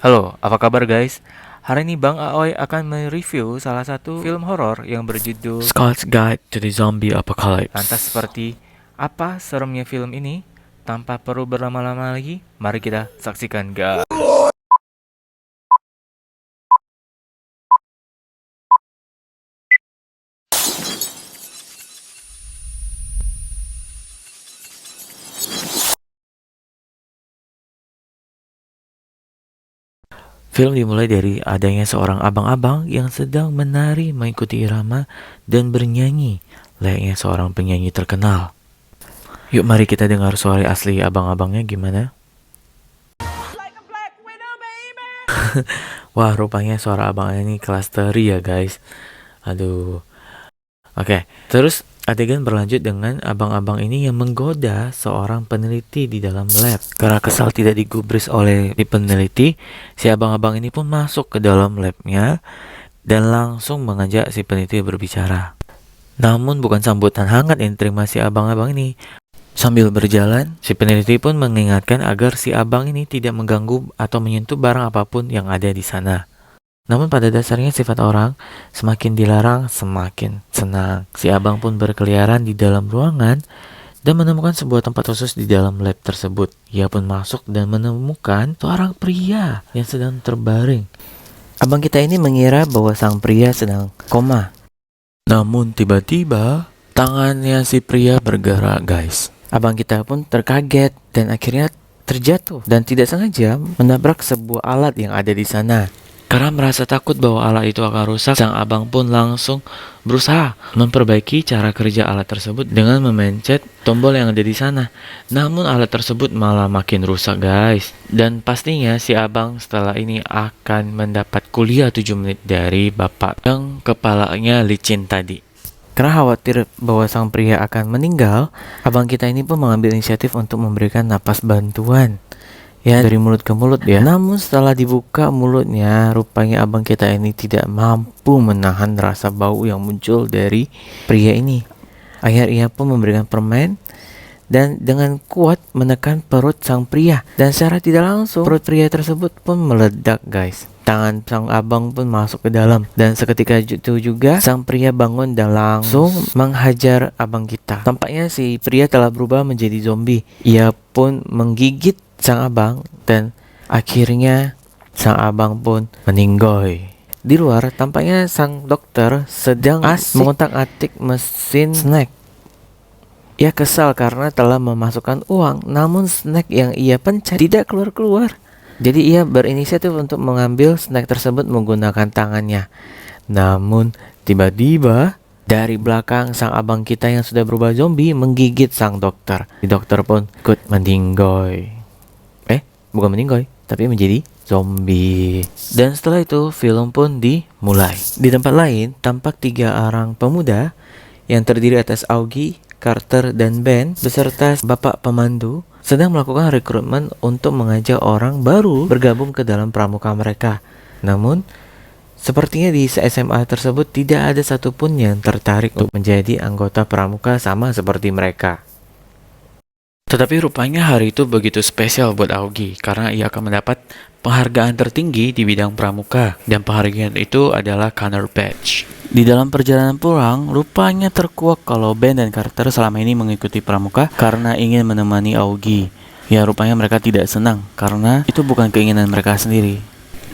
Halo, apa kabar guys? Hari ini Bang Aoy akan mereview salah satu film horor yang berjudul Scott's Guide to the Zombie Lantas Apocalypse. seperti apa seremnya film ini? Tanpa perlu berlama-lama lagi, mari kita saksikan guys. Film dimulai dari adanya seorang abang-abang yang sedang menari mengikuti irama dan bernyanyi layaknya seorang penyanyi terkenal. Yuk mari kita dengar suara asli abang-abangnya gimana. Wah, rupanya suara abangnya ini kelas teri ya guys. Aduh. Oke, terus adegan berlanjut dengan abang-abang ini yang menggoda seorang peneliti di dalam lab. Karena kesal tidak digubris oleh si peneliti, si abang-abang ini pun masuk ke dalam labnya dan langsung mengajak si peneliti berbicara. Namun bukan sambutan hangat yang diterima si abang-abang ini. Sambil berjalan, si peneliti pun mengingatkan agar si abang ini tidak mengganggu atau menyentuh barang apapun yang ada di sana. Namun pada dasarnya sifat orang semakin dilarang semakin senang. Si abang pun berkeliaran di dalam ruangan dan menemukan sebuah tempat khusus di dalam lab tersebut. Ia pun masuk dan menemukan seorang pria yang sedang terbaring. Abang kita ini mengira bahwa sang pria sedang koma. Namun tiba-tiba tangannya si pria bergerak guys. Abang kita pun terkaget dan akhirnya terjatuh dan tidak sengaja menabrak sebuah alat yang ada di sana. Karena merasa takut bahwa alat itu akan rusak, sang abang pun langsung berusaha memperbaiki cara kerja alat tersebut dengan memencet tombol yang ada di sana. Namun alat tersebut malah makin rusak guys. Dan pastinya si abang setelah ini akan mendapat kuliah 7 menit dari bapak yang kepalanya licin tadi. Karena khawatir bahwa sang pria akan meninggal, abang kita ini pun mengambil inisiatif untuk memberikan napas bantuan. Ya, dari mulut ke mulut ya. Namun setelah dibuka mulutnya, rupanya abang kita ini tidak mampu menahan rasa bau yang muncul dari pria ini. Akhirnya ia pun memberikan permen dan dengan kuat menekan perut sang pria. Dan secara tidak langsung, perut pria tersebut pun meledak guys. Tangan sang abang pun masuk ke dalam. Dan seketika itu juga, sang pria bangun dan langsung menghajar abang kita. Tampaknya si pria telah berubah menjadi zombie. Ia pun menggigit sang abang dan akhirnya sang abang pun meninggoy. Di luar, tampaknya sang dokter sedang asik mengotak-atik mesin snack. Ia kesal karena telah memasukkan uang, namun snack yang ia pencet tidak keluar-keluar. Jadi ia berinisiatif untuk mengambil snack tersebut menggunakan tangannya. Namun tiba-tiba dari belakang sang abang kita yang sudah berubah zombie menggigit sang dokter. Si dokter pun ikut meninggoy. Bukan meninggoy, tapi menjadi zombie. Dan setelah itu film pun dimulai. Di tempat lain tampak 3 orang pemuda yang terdiri atas Augie, Carter, dan Ben beserta bapak pemandu sedang melakukan rekrutmen untuk mengajak orang baru bergabung ke dalam pramuka mereka. Namun sepertinya di SMA tersebut tidak ada satupun yang tertarik untuk menjadi anggota pramuka sama seperti mereka. Tetapi rupanya hari itu begitu spesial buat Augie karena ia akan mendapat penghargaan tertinggi di bidang pramuka dan penghargaan itu adalah Connor Badge. Di dalam perjalanan pulang, rupanya terkuak kalau Ben dan Carter selama ini mengikuti pramuka karena ingin menemani Augie. Ya, rupanya mereka tidak senang karena itu bukan keinginan mereka sendiri.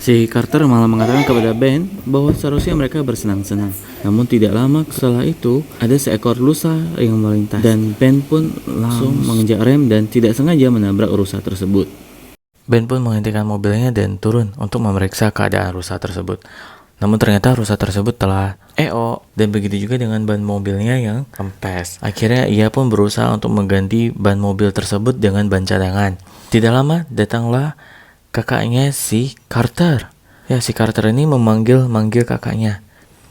Si Carter malah mengatakan kepada Ben bahwa seharusnya mereka bersenang-senang. Namun tidak lama setelah itu, ada seekor rusa yang melintas. Dan Ben pun langsung menginjak rem dan tidak sengaja menabrak rusa tersebut. Ben pun menghentikan mobilnya dan turun untuk memeriksa keadaan rusa tersebut. Namun ternyata rusa tersebut telah EO dan begitu juga dengan ban mobilnya yang kempes. Akhirnya ia pun berusaha untuk mengganti ban mobil tersebut dengan ban cadangan. Tidak lama datanglah kakaknya si Carter. Ya, si Carter ini memanggil kakaknya.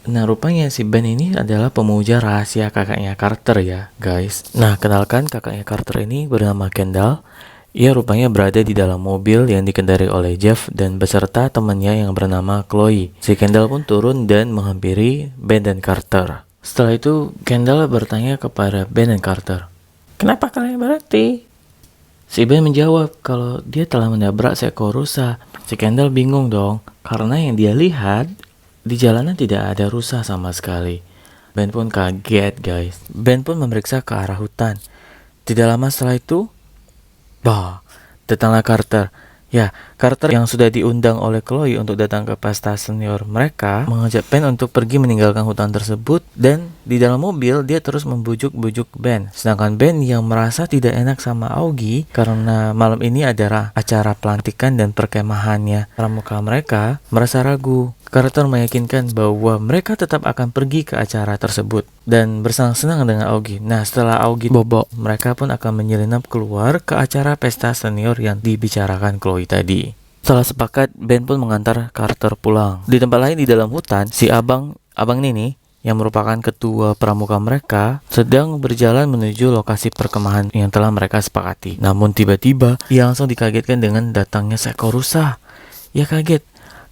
Nah, rupanya si Ben ini adalah pemuja rahasia kakaknya Carter ya, guys. Nah, kenalkan kakaknya Carter ini bernama Kendall. Ia rupanya berada di dalam mobil yang dikendarai oleh Jeff dan beserta temannya yang bernama Chloe. Si Kendall pun turun dan menghampiri Ben dan Carter. Setelah itu, Kendall bertanya kepada Ben dan Carter, "Kenapa kalian berhenti?" Si Ben menjawab kalau dia telah menabrak seekor rusa. Si Kendall bingung dong, karena yang dia lihat di jalanan tidak ada rusa sama sekali. Ben pun kaget guys. Ben pun memeriksa ke arah hutan. Tidak lama setelah itu, bah, datanglah Carter. Ya, Carter yang sudah diundang oleh Chloe untuk datang ke pesta senior mereka mengajak Ben untuk pergi meninggalkan hutan tersebut, dan di dalam mobil dia terus membujuk-bujuk Ben. Sedangkan Ben yang merasa tidak enak sama Augie karena malam ini adalah acara pelantikan dan perkemahannya pramuka mereka, merasa ragu. Carter meyakinkan bahwa mereka tetap akan pergi ke acara tersebut dan bersenang-senang dengan Augie. Nah, setelah Augie bobok, mereka pun akan menyelinap keluar ke acara pesta senior yang dibicarakan Chloe tadi. Setelah sepakat, Ben pun mengantar Carter pulang. Di tempat lain di dalam hutan, si abang Nini yang merupakan ketua pramuka mereka sedang berjalan menuju lokasi perkemahan yang telah mereka sepakati. Namun tiba-tiba ia langsung dikagetkan dengan datangnya seekor rusa. Ia kaget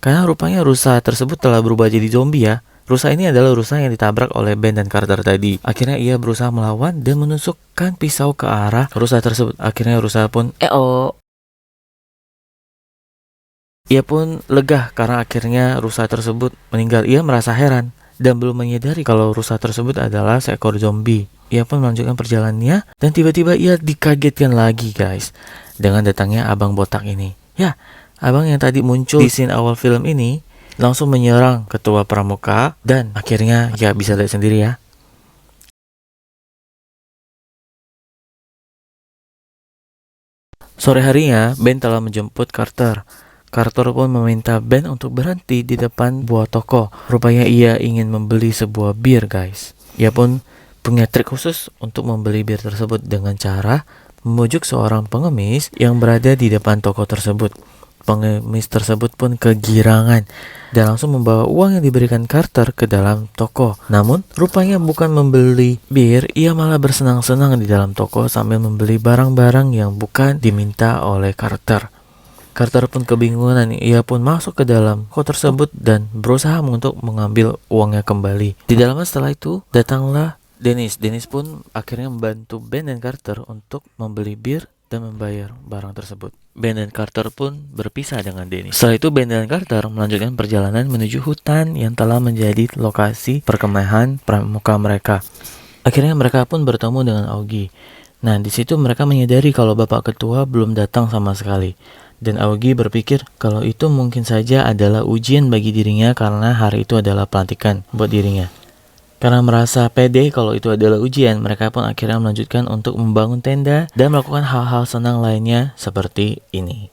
karena rupanya rusa tersebut telah berubah jadi zombie ya. Rusa ini adalah rusa yang ditabrak oleh Ben dan Carter tadi. Akhirnya ia berusaha melawan dan menusukkan pisau ke arah rusa tersebut. Akhirnya rusa pun ia pun lega karena akhirnya rusa tersebut meninggal. Ia merasa heran dan belum menyadari kalau rusa tersebut adalah seekor zombie. Ia pun melanjutkan perjalanannya dan tiba-tiba ia dikagetkan lagi guys dengan datangnya abang botak ini. Ya, abang yang tadi muncul di scene awal film ini langsung menyerang ketua pramuka dan akhirnya ya bisa lihat sendiri ya. Sore harinya Ben telah menjemput Carter. Carter pun meminta Ben untuk berhenti di depan sebuah toko. Rupanya ia ingin membeli sebuah bir guys. Ia pun punya trik khusus untuk membeli bir tersebut dengan cara membujuk seorang pengemis yang berada di depan toko tersebut. Pengemis tersebut pun kegirangan dan langsung membawa uang yang diberikan Carter ke dalam toko. Namun rupanya bukan membeli bir, ia malah bersenang-senang di dalam toko sambil membeli barang-barang yang bukan diminta oleh Carter. Carter pun kebingungan, ia pun masuk ke dalam toko tersebut dan berusaha untuk mengambil uangnya kembali. Tidak lama setelah itu datanglah Dennis. Dennis pun akhirnya membantu Ben dan Carter untuk membeli bir dan membayar barang tersebut. Ben dan Carter pun berpisah dengan Dennis. Setelah itu Ben dan Carter melanjutkan perjalanan menuju hutan yang telah menjadi lokasi perkemahan pramuka mereka. Akhirnya mereka pun bertemu dengan Augie. Nah, di situ mereka menyadari kalau bapak ketua belum datang sama sekali. Dan Augie berpikir kalau itu mungkin saja adalah ujian bagi dirinya karena hari itu adalah pelantikan buat dirinya. Karena merasa pede kalau itu adalah ujian, mereka pun akhirnya melanjutkan untuk membangun tenda dan melakukan hal-hal senang lainnya seperti ini.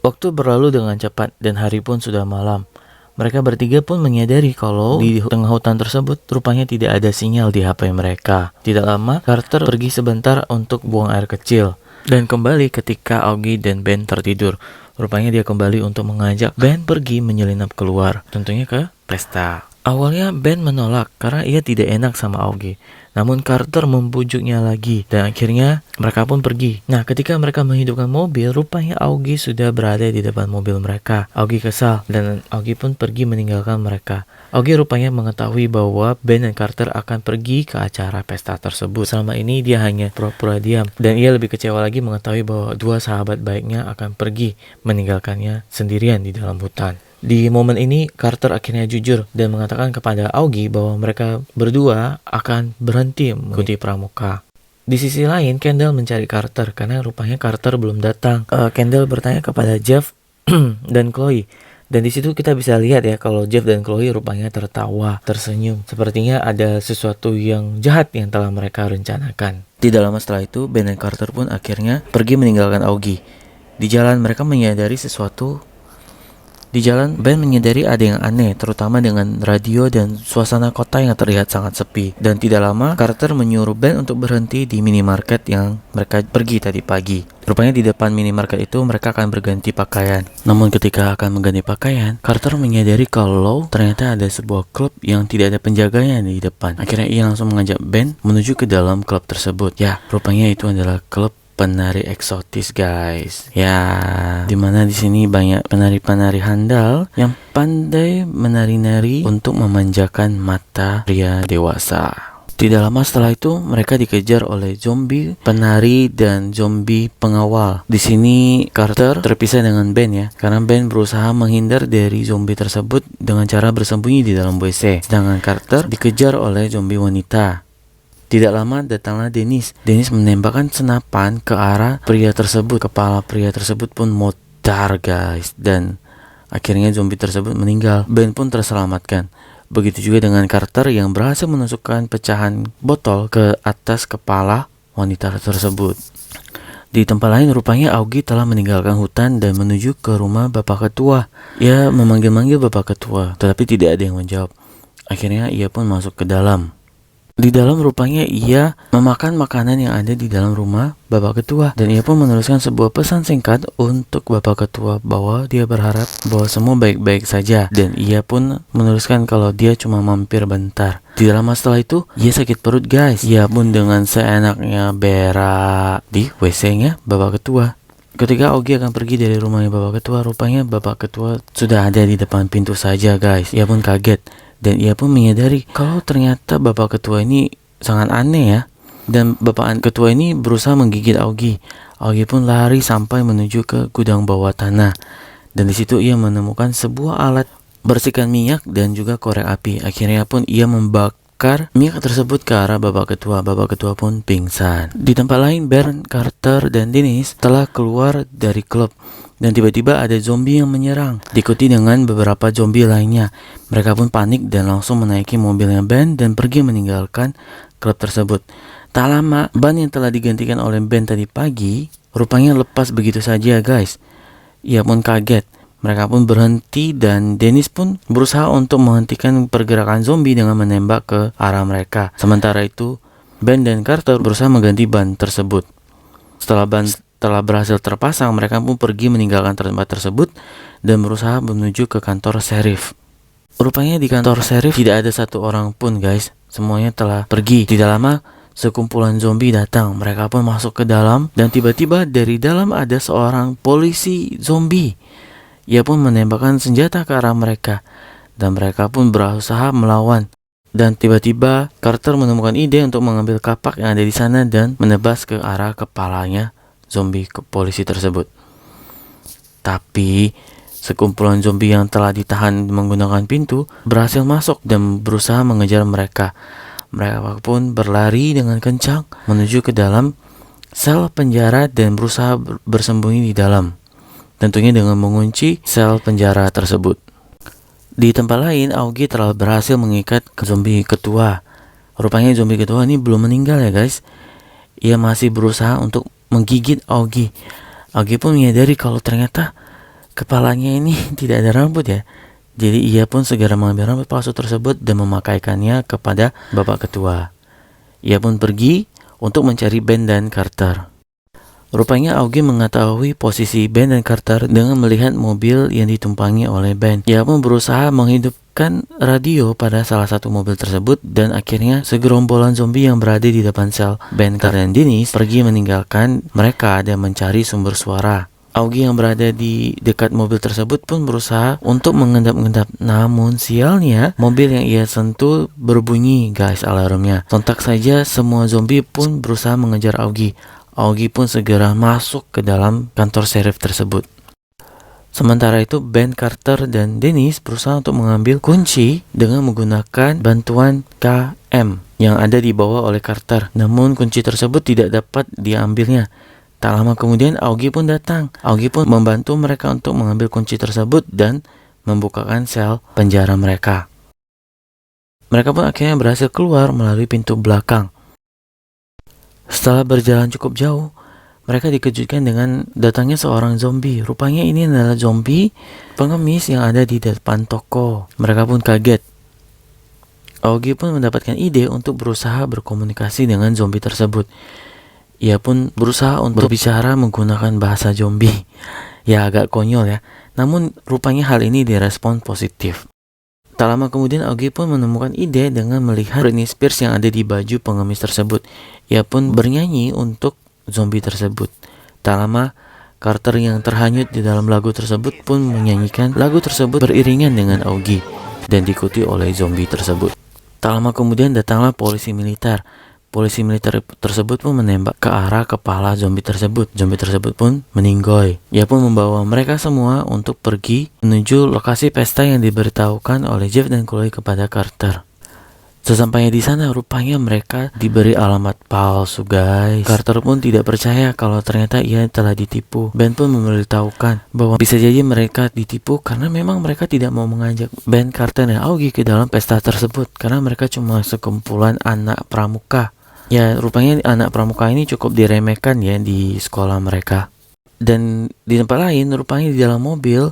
Waktu berlalu dengan cepat dan hari pun sudah malam. Mereka bertiga pun menyadari kalau di tengah hutan tersebut rupanya tidak ada sinyal di HP mereka. Tidak lama, Carter pergi sebentar untuk buang air kecil dan kembali ketika Augie dan Ben tertidur. Rupanya dia kembali untuk mengajak Ben pergi menyelinap keluar, tentunya ke pesta. Awalnya Ben menolak karena ia tidak enak sama Augie. Namun Carter membujuknya lagi dan akhirnya mereka pun pergi. Nah, ketika mereka menghidupkan mobil, rupanya Augie sudah berada di depan mobil mereka. Augie kesal dan Augie pun pergi meninggalkan mereka. Augie rupanya mengetahui bahwa Ben dan Carter akan pergi ke acara pesta tersebut. Selama ini dia hanya pura-pura diam dan ia lebih kecewa lagi mengetahui bahwa dua sahabat baiknya akan pergi meninggalkannya sendirian di dalam hutan. Di momen ini, Carter akhirnya jujur dan mengatakan kepada Augie bahwa mereka berdua akan berhenti mengikuti pramuka. Di sisi lain, Kendall mencari Carter karena rupanya Carter belum datang. Kendall bertanya kepada Jeff dan Chloe. Dan di situ kita bisa lihat ya kalau Jeff dan Chloe rupanya tertawa, tersenyum. Sepertinya ada sesuatu yang jahat yang telah mereka rencanakan. Tidak lama setelah itu, Ben dan Carter pun akhirnya pergi meninggalkan Augie. Di jalan mereka menyadari sesuatu. Di jalan, Ben menyadari ada yang aneh, terutama dengan radio dan suasana kota yang terlihat sangat sepi. Dan tidak lama, Carter menyuruh Ben untuk berhenti di minimarket yang mereka pergi tadi pagi. Rupanya di depan minimarket itu mereka akan berganti pakaian. Namun ketika akan mengganti pakaian, Carter menyadari kalau ternyata ada sebuah klub yang tidak ada penjaganya di depan. Akhirnya ia langsung mengajak Ben menuju ke dalam klub tersebut. Ya, rupanya itu adalah klub penari eksotis guys. Ya, dimana di sini banyak penari-penari handal yang pandai menari-nari untuk memanjakan mata pria dewasa. Tidak lama setelah itu, mereka dikejar oleh zombie penari dan zombie pengawal. Di sini Carter terpisah dengan Ben ya, karena Ben berusaha menghindar dari zombie tersebut dengan cara bersembunyi di dalam WC. Sedangkan Carter dikejar oleh zombie wanita. Tidak lama datanglah Dennis. Dennis menembakkan senapan ke arah pria tersebut. Kepala pria tersebut pun modar guys, dan akhirnya zombie tersebut meninggal. Ben pun terselamatkan. Begitu juga dengan Carter yang berhasil menusukkan pecahan botol ke atas kepala wanita tersebut. Di tempat lain rupanya Augie telah meninggalkan hutan dan menuju ke rumah Bapak Ketua. Ia memanggil-manggil Bapak Ketua, tetapi tidak ada yang menjawab. Akhirnya ia pun masuk ke dalam. Di dalam rupanya ia memakan makanan yang ada di dalam rumah Bapak Ketua, dan ia pun menuliskan sebuah pesan singkat untuk Bapak Ketua bahwa dia berharap bahwa semua baik-baik saja, dan ia pun menuliskan kalau dia cuma mampir bentar. Tidak lama setelah itu ia sakit perut guys. Ia pun dengan seenaknya berak di WC-nya Bapak Ketua. Ketika Augie akan pergi dari rumahnya Bapak Ketua, rupanya Bapak Ketua sudah ada di depan pintu saja guys. Ia pun kaget. Dan ia pun menyadari kalau ternyata Bapak Ketua ini sangat aneh ya. Dan Bapak Ketua ini berusaha menggigit Augie. Augie pun lari sampai menuju ke gudang bawah tanah. Dan di situ ia menemukan sebuah alat bersihkan minyak dan juga korek api. Akhirnya pun ia membakar minyak tersebut ke arah Bapak Ketua. Bapak Ketua pun pingsan. Di tempat lain, Ben, Carter, dan Dennis telah keluar dari klub. Dan tiba-tiba ada zombie yang menyerang, diikuti dengan beberapa zombie lainnya. Mereka pun panik dan langsung menaiki mobilnya Ben dan pergi meninggalkan klub tersebut. Tak lama, ban yang telah digantikan oleh Ben tadi pagi rupanya lepas begitu saja guys. Ia pun kaget. Mereka pun berhenti dan Dennis pun berusaha untuk menghentikan pergerakan zombie dengan menembak ke arah mereka. Sementara itu, Ben dan Carter berusaha mengganti ban tersebut. Setelah ban telah berhasil terpasang, mereka pun pergi meninggalkan tempat tersebut dan berusaha menuju ke kantor sheriff. Rupanya di kantor sheriff tidak ada satu orang pun guys. Semuanya telah pergi. Tidak lama sekumpulan zombie datang. Mereka pun masuk ke dalam dan tiba-tiba dari dalam ada seorang polisi zombie. Ia pun menembakkan senjata ke arah mereka dan mereka pun berusaha melawan. Dan tiba-tiba Carter menemukan ide untuk mengambil kapak yang ada di sana dan menebas ke arah kepalanya zombie ke polisi tersebut. Tapi sekumpulan zombie yang telah ditahan menggunakan pintu berhasil masuk dan berusaha mengejar mereka. Mereka pun berlari dengan kencang menuju ke dalam sel penjara dan berusaha bersembunyi di dalam. Tentunya dengan mengunci sel penjara tersebut. Di tempat lain, Augie telah berhasil mengikat ke zombie ketua. Rupanya zombie ketua ini belum meninggal ya guys. Ia masih berusaha untuk menggigit Augie. Augie pun menyadari kalau ternyata kepalanya ini tidak ada rambut ya. Jadi ia pun segera mengambil rambut palsu tersebut dan memakaikannya kepada Bapak Ketua. Ia pun pergi untuk mencari Ben dan Carter. Rupanya Augie mengetahui posisi Ben dan Carter dengan melihat mobil yang ditumpangi oleh Ben. Ia pun berusaha menghidupkan radio pada salah satu mobil tersebut dan akhirnya segerombolan zombie yang berada di depan sel Ben, Carter, dan Dennis pergi meninggalkan mereka dan mencari sumber suara. Augie yang berada di dekat mobil tersebut pun berusaha untuk mengendap-endap. Namun sialnya mobil yang ia sentuh berbunyi guys alarmnya. Sontak saja semua zombie pun berusaha mengejar Augie. Augie pun segera masuk ke dalam kantor sheriff tersebut. Sementara itu Ben, Carter, dan Dennis berusaha untuk mengambil kunci dengan menggunakan bantuan KM yang ada dibawa oleh Carter. Namun kunci tersebut tidak dapat diambilnya. Tak lama kemudian Augie pun datang. Augie pun membantu mereka untuk mengambil kunci tersebut dan membukakan sel penjara mereka. Mereka pun akhirnya berhasil keluar melalui pintu belakang. Setelah berjalan cukup jauh, mereka dikejutkan dengan datangnya seorang zombie. Rupanya ini adalah zombie pengemis yang ada di depan toko. Mereka pun kaget. Augie pun mendapatkan ide untuk berusaha berkomunikasi dengan zombie tersebut. Ia pun berusaha untuk berbicara menggunakan bahasa zombie. Ya agak konyol ya. Namun rupanya hal ini direspon positif. Tak lama kemudian Augie pun menemukan ide dengan melihat Britney Spears yang ada di baju pengemis tersebut. Ia pun bernyanyi untuk zombie tersebut. Tak lama, Carter yang terhanyut di dalam lagu tersebut pun menyanyikan lagu tersebut beriringan dengan Augie dan diikuti oleh zombie tersebut. Tak lama kemudian datanglah polisi militer. Polisi militer tersebut pun menembak ke arah kepala zombie tersebut. Zombie tersebut pun meninggoy. Ia pun membawa mereka semua untuk pergi menuju lokasi pesta yang diberitahukan oleh Jeff dan Chloe kepada Carter. Sesampainya di sana, rupanya mereka diberi alamat palsu, guys. Carter pun tidak percaya kalau ternyata ia telah ditipu. Ben pun memberitahukan bahwa bisa jadi mereka ditipu karena memang mereka tidak mau mengajak Ben, Carter, dan Augie ke dalam pesta tersebut karena mereka cuma sekumpulan anak pramuka. Ya, rupanya anak pramuka ini cukup diremehkan ya di sekolah mereka. Dan di tempat lain, rupanya di dalam mobil,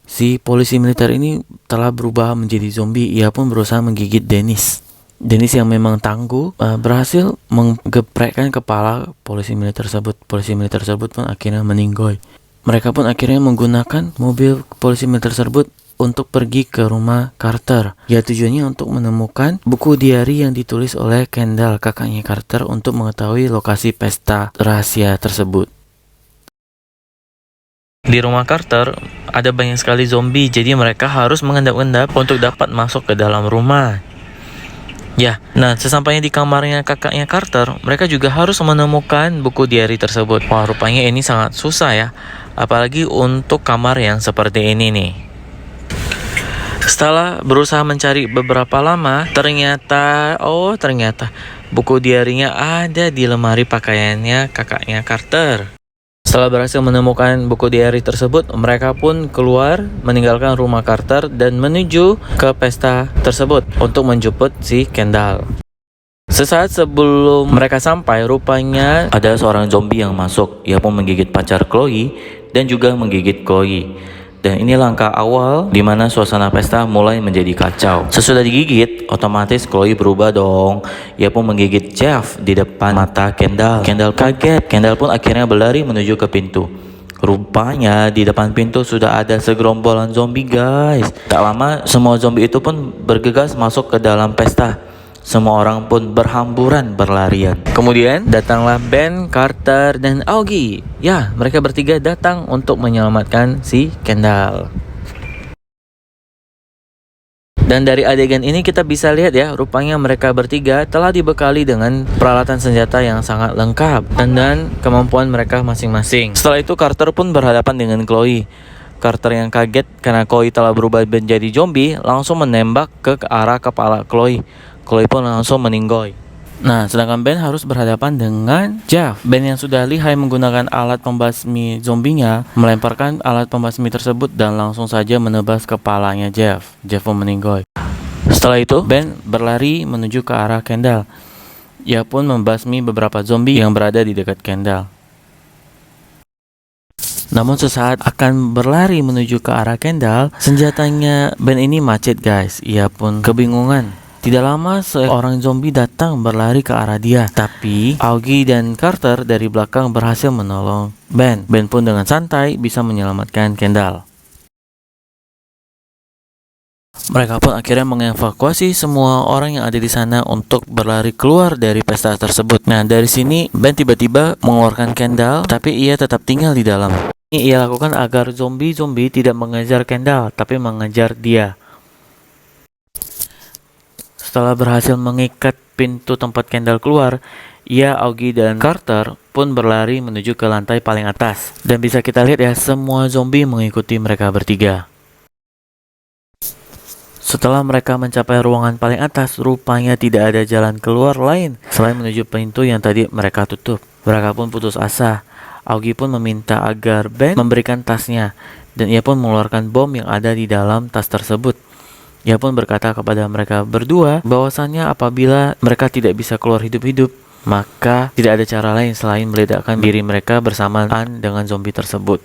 si polisi militer ini telah berubah menjadi zombie. Ia pun berusaha menggigit Dennis. Dennis yang memang tangguh berhasil menggeprekkan kepala polisi militer tersebut. Polisi militer tersebut pun akhirnya meninggoy. Mereka pun akhirnya menggunakan mobil polisi militer tersebut untuk pergi ke rumah Carter. Ya, tujuannya untuk menemukan buku diari yang ditulis oleh Kendall, kakaknya Carter, untuk mengetahui lokasi pesta rahasia tersebut. Di rumah Carter ada banyak sekali zombie, jadi mereka harus mengendap-endap untuk dapat masuk ke dalam rumah. Ya, nah sesampainya di kamarnya kakaknya Carter, mereka juga harus menemukan buku diari tersebut. Wah, rupanya ini sangat susah ya, apalagi untuk kamar yang seperti ini nih. Setelah berusaha mencari beberapa lama, ternyata buku diarinya ada di lemari pakaiannya kakaknya Carter. Setelah berhasil menemukan buku diari tersebut, mereka pun keluar meninggalkan rumah Carter dan menuju ke pesta tersebut untuk menjemput si Kendall. Sesaat sebelum mereka sampai, rupanya ada seorang zombie yang masuk. Ia pun menggigit pacar Chloe dan juga menggigit Chloe. Dan ini langkah awal di mana suasana pesta mulai menjadi kacau. Sesudah digigit, otomatis Chloe berubah dong. Ia pun menggigit Jeff di depan mata Kendall. Kendall kaget. Kendall pun akhirnya berlari menuju ke pintu. Rupanya di depan pintu sudah ada segerombolan zombie, guys. Tak lama semua zombie itu pun bergegas masuk ke dalam pesta. Semua orang pun berhamburan berlarian. Kemudian datanglah Ben, Carter, dan Augie. Ya, mereka bertiga datang untuk menyelamatkan si Kendall. Dan dari adegan ini kita bisa lihat ya, rupanya mereka bertiga telah dibekali dengan peralatan senjata yang sangat lengkap dan kemampuan mereka masing-masing. Setelah itu Carter pun berhadapan dengan Chloe. Carter yang kaget karena Chloe telah berubah menjadi zombie langsung menembak ke arah kepala Chloe. Chloe pun langsung meninggoy. Nah, sedangkan Ben harus berhadapan dengan Jeff. Ben yang sudah lihai menggunakan alat pembasmi zombinya melemparkan alat pembasmi tersebut dan langsung saja menebas kepalanya Jeff. Jeff pun meninggoy. Setelah itu, Ben berlari menuju ke arah Kendall. Ia pun membasmi beberapa zombie yang berada di dekat Kendall. Namun sesaat akan berlari menuju ke arah Kendall, senjatanya Ben ini macet, guys. Ia pun kebingungan. Tidak lama seorang zombie datang berlari ke arah dia. Tapi Augie dan Carter dari belakang berhasil menolong Ben. Ben pun dengan santai bisa menyelamatkan Kendall. Mereka pun akhirnya mengevakuasi semua orang yang ada di sana untuk berlari keluar dari pesta tersebut. Nah, dari sini Ben tiba-tiba mengeluarkan Kendall, tapi ia tetap tinggal di dalam. Ini ia lakukan agar zombie-zombie tidak mengejar Kendall, tapi mengejar dia. Setelah berhasil mengikat pintu tempat Kendall keluar, ia, Augie, dan Carter pun berlari menuju ke lantai paling atas. Dan bisa kita lihat ya, semua zombie mengikuti mereka bertiga. Setelah mereka mencapai ruangan paling atas, rupanya tidak ada jalan keluar lain selain menuju pintu yang tadi mereka tutup. Mereka pun putus asa. Augie pun meminta agar Ben memberikan tasnya, dan ia pun mengeluarkan bom yang ada di dalam tas tersebut. Ia pun berkata kepada mereka berdua bahwasannya apabila mereka tidak bisa keluar hidup-hidup, maka tidak ada cara lain selain meledakkan diri mereka bersamaan dengan zombie tersebut.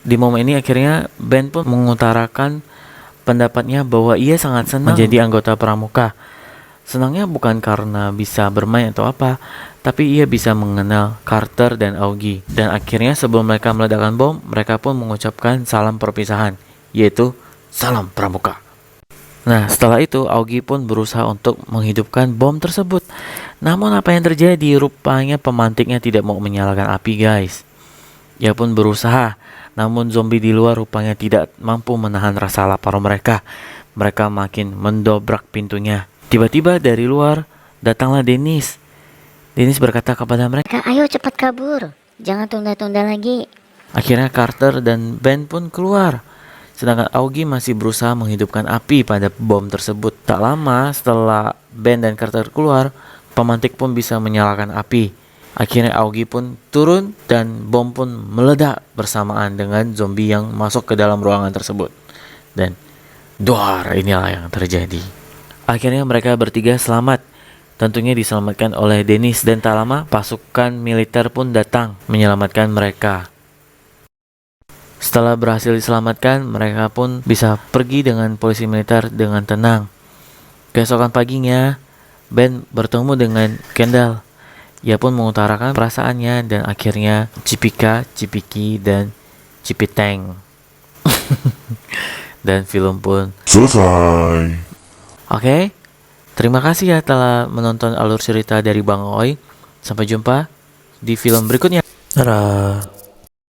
Di momen ini akhirnya Ben pun mengutarakan pendapatnya bahwa ia sangat senang menjadi anggota pramuka. Senangnya bukan karena bisa bermain atau apa, tapi ia bisa mengenal Carter dan Augie. Dan akhirnya sebelum mereka meledakkan bom, mereka pun mengucapkan salam perpisahan, yaitu salam pramuka. Nah, setelah itu Augie pun berusaha untuk menghidupkan bom tersebut. Namun apa yang terjadi? Rupanya pemantiknya tidak mau menyalakan api, guys. Ia pun berusaha, namun zombie di luar rupanya tidak mampu menahan rasa lapar mereka. Mereka makin mendobrak pintunya. Tiba-tiba dari luar datanglah Dennis. Dennis berkata kepada mereka. Ayo cepat kabur, jangan tunda-tunda lagi. Akhirnya Carter dan Ben pun keluar. Sedangkan Augie masih berusaha menghidupkan api pada bom tersebut. Tak lama setelah Ben dan Carter keluar, pemantik pun bisa menyalakan api. Akhirnya Augie pun turun dan bom pun meledak bersamaan dengan zombie yang masuk ke dalam ruangan tersebut. Dan duar, inilah yang terjadi. Akhirnya mereka bertiga selamat. Tentunya diselamatkan oleh Dennis, dan tak lama pasukan militer pun datang menyelamatkan mereka. Setelah berhasil diselamatkan, mereka pun bisa pergi dengan polisi militer dengan tenang. Keesokan paginya, Ben bertemu dengan Kendall. Ia pun mengutarakan perasaannya dan akhirnya Cipika, Cipiki, dan Cipiteng. Dan film pun Selesai. Oke, terima kasih ya telah menonton alur cerita dari Bang Oi. Sampai jumpa di film berikutnya. Dadah.